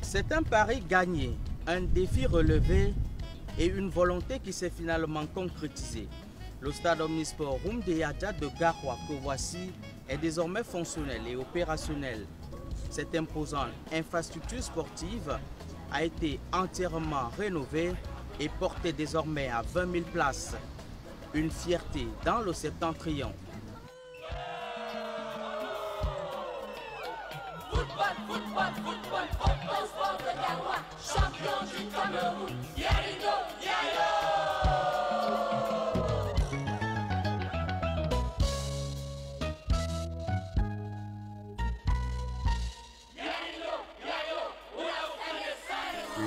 C'est un pari gagné, un défi relevé et une volonté qui s'est finalement concrétisée. Le stade omnisport Houndé Yadja de Garoua que voici est désormais fonctionnel et opérationnel. Cette imposante infrastructure sportive a été entièrement rénovée et portée désormais à 20 000 places. Une fierté dans le septentrion.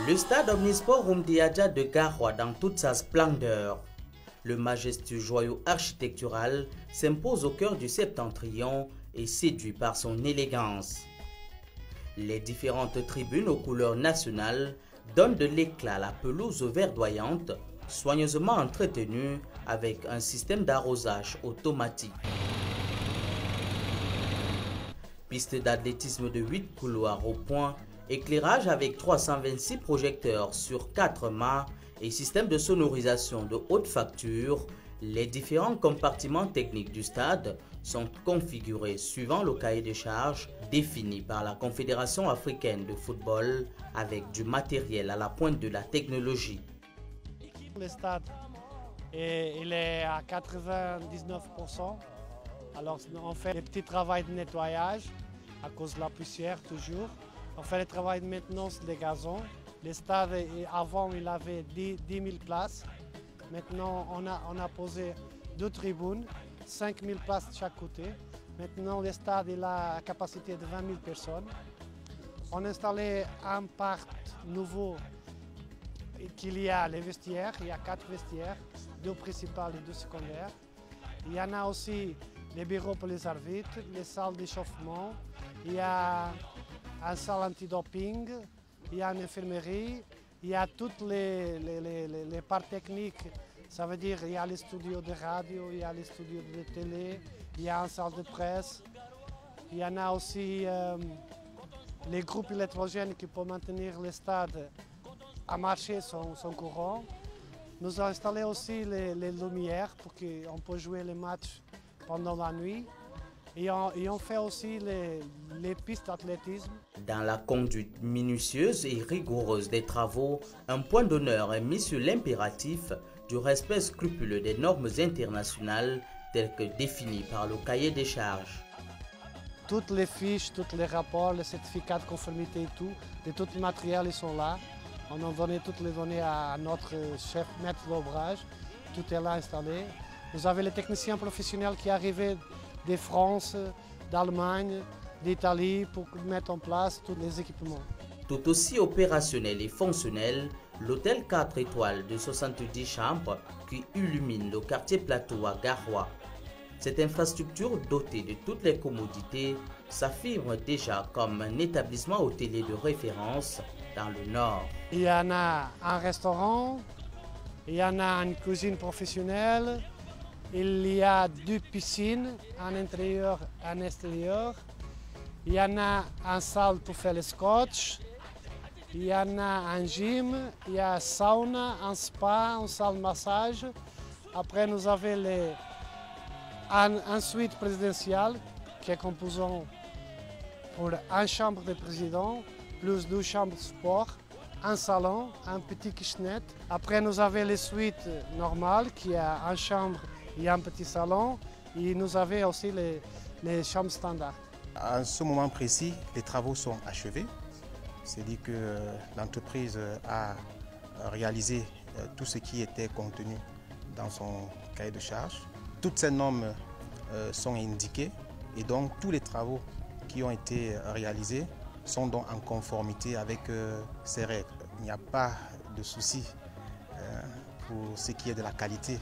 Le stade omnisport Houndé Yadja de Garoua dans toute sa splendeur. Le majestueux joyau architectural s'impose au cœur du septentrion et séduit par son élégance. Les différentes tribunes aux couleurs nationales donnent de l'éclat à la pelouse verdoyante, soigneusement entretenue avec un système d'arrosage automatique. Piste d'athlétisme de 8 couloirs au point, éclairage avec 326 projecteurs sur 4 mâts et système de sonorisation de haute facture, les différents compartiments techniques du stade sont configurés suivant le cahier de charges défini par la Confédération africaine de football avec du matériel à la pointe de la technologie. Le stade il est à 99%. Alors on fait des petits travaux de nettoyage à cause de la poussière toujours. On fait le travail de maintenance des gazons. Le stade, avant, il avait 10 000 places. Maintenant, on a posé 2 tribunes, 5 000 places de chaque côté. Maintenant, le stade il a la capacité de 20 000 personnes. On a installé un parc nouveau qu'il y a les vestiaires. Il y a 4 vestiaires, 2 principales et 2 secondaires. Il y en a aussi les bureaux pour les arbitres, les salles d'échauffement. Il y a une salle antidoping, il y a une infirmerie, il y a toutes les parts techniques. Ça veut dire qu'il y a les studios de radio, il y a les studios de télé, il y a une salle de presse. Il y en a aussi les groupes électrogènes qui peuvent maintenir le stade à marcher son courant. Nous avons installé aussi les lumières pour qu'on puisse jouer les matchs pendant la nuit. Et on fait aussi les pistes d'athlétisme. Dans la conduite minutieuse et rigoureuse des travaux, un point d'honneur est mis sur l'impératif du respect scrupuleux des normes internationales telles que définies par le cahier des charges. Toutes les fiches, tous les rapports, les certificats de conformité et tout, de tout le matériel, ils sont là. On a donné toutes les données à notre chef maître d'ouvrage. Tout est là installé. Vous avez les techniciens professionnels qui arrivaient de France, d'Allemagne, d'Italie pour mettre en place tous les équipements. Tout aussi opérationnel et fonctionnel, l'hôtel 4 étoiles de 70 chambres qui illumine le quartier plateau à Garoua. Cette infrastructure dotée de toutes les commodités s'affirme déjà comme un établissement hôtelier de référence dans le Nord. Il y en a un restaurant, il y en a une cuisine professionnelle, il y a 2 piscines, un intérieur et un extérieur. Il y en a une salle pour faire le scotch. Il y en a un gym, il y a un sauna, un spa, une salle de massage. Après, nous avons une suite présidentielle qui est composée pour une chambre de président, plus 2 chambres de sport, un salon, un petit kitchenette. Après, nous avons les suites normales qui a une chambre. Il y a un petit salon et nous avons aussi les chambres standards. À ce moment précis, les travaux sont achevés. C'est-à-dire que l'entreprise a réalisé tout ce qui était contenu dans son cahier de charges. Toutes ces normes sont indiquées et donc tous les travaux qui ont été réalisés sont donc en conformité avec ces règles. Il n'y a pas de souci pour ce qui est de la qualité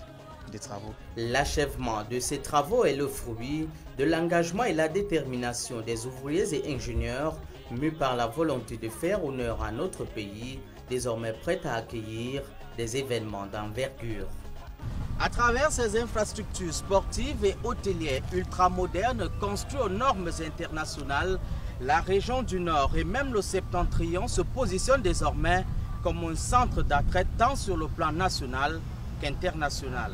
des travaux. L'achèvement de ces travaux est le fruit de l'engagement et la détermination des ouvriers et ingénieurs mus par la volonté de faire honneur à notre pays, désormais prêt à accueillir des événements d'envergure. À travers ces infrastructures sportives et hôtelières ultramodernes construites aux normes internationales, La région du Nord et même le Septentrion se positionnent désormais comme un centre d'attraite tant sur le plan national qu'international.